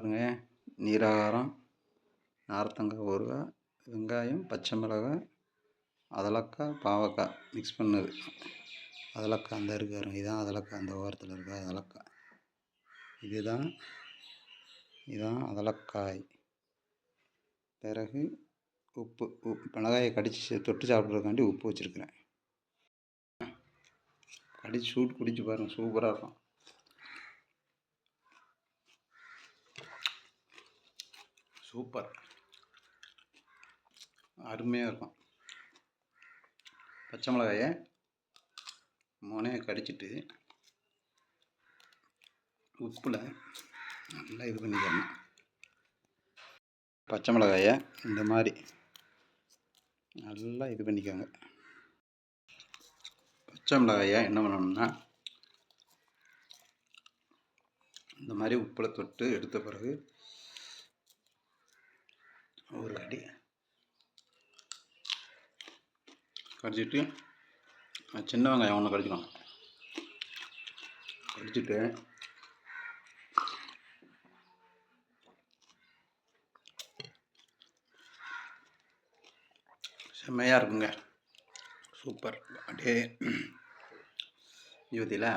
பாருங்கள். நீராகாரம், நார்த்தங்காய் ஊறுகாய், வெங்காயம், பச்சை மிளகாய், அதலக்காய், பாவக்காய் மிக்ஸ் பண்ணது. அதலக்காய் அந்த இருக்காரு, இதுதான் அதலக்காய். அந்த ஓரத்தில் இருக்க அதலக்காய் இதுதான் அதலக்காய். பிறகு உப்பு மிளகாயை கடித்து தொட்டு சாப்பிட்றதுக்காண்டி உப்பு வச்சுருக்கிறேன். கடிச்சு சூட் குடிச்சு பாருங்கள், சூப்பராக இருக்கும். சூப்பர், அருமையாக இருக்கும். பச்சை மிளகாயை மோனையை கடிச்சிட்டு உப்பில் நல்லா இது பண்ணிக்கணும். பச்சை மிளகாயை இந்த மாதிரி நல்லா இது பண்ணிக்கோங்க. பச்சை மிளகாயை என்ன பண்ணணும்னா இந்த மாதிரி உப்பில் தொட்டு எடுத்த பிறகு ஒரு அடி கடிச்சிட்டு சின்ன வெங்காயம் ஒன்று கடிச்சிக்கணும். கடிச்சிட்டு செம்மையாக இருக்குங்க, சூப்பர். அப்படியே யூதியில்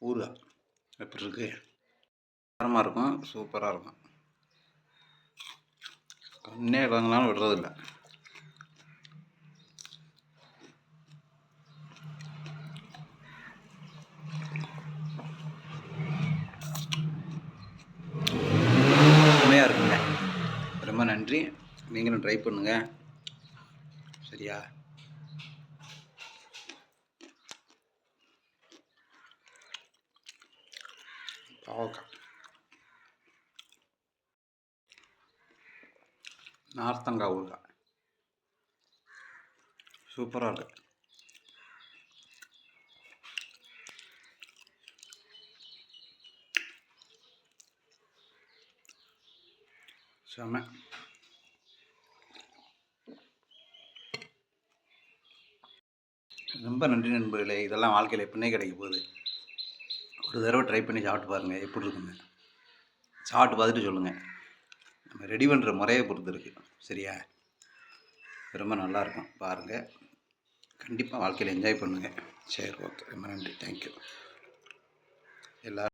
ஊறுகாய் எப்படி இருக்கு, காரமாக இருக்கும், சூப்பராக இருக்கும். கண்ணே இறங்கினாலும் விடுறதில்ல. செம்மையாக இருக்குங்க. ரொம்ப நன்றி. நீங்களும் ட்ரை பண்ணுங்கள், சரியா? பாவக்காய், நார்த்தங்காய் ஊறுகாய் சூப்பராக இருக்கு. செம. ரொம்ப நன்றி நண்பர்களே. இதெல்லாம் வாழ்க்கையில் எப்படின்னே கிடைக்க போகுது. ஒரு தடவை ட்ரை பண்ணி சாப்பிட்டு பாருங்கள், எப்படி இருக்குங்க. சாப்பிட்டு பார்த்துட்டு சொல்லுங்கள். நம்ம ரெடி பண்ணுற முறையை பொறுத்து இருக்குது, சரியா? ரொம்ப நல்லாயிருக்கும், பாருங்கள். கண்டிப்பாக வாழ்க்கையில் என்ஜாய் பண்ணுங்கள். சரி, ஓகே, ரொம்ப நன்றி, தேங்க்யூ. எல்லாரும்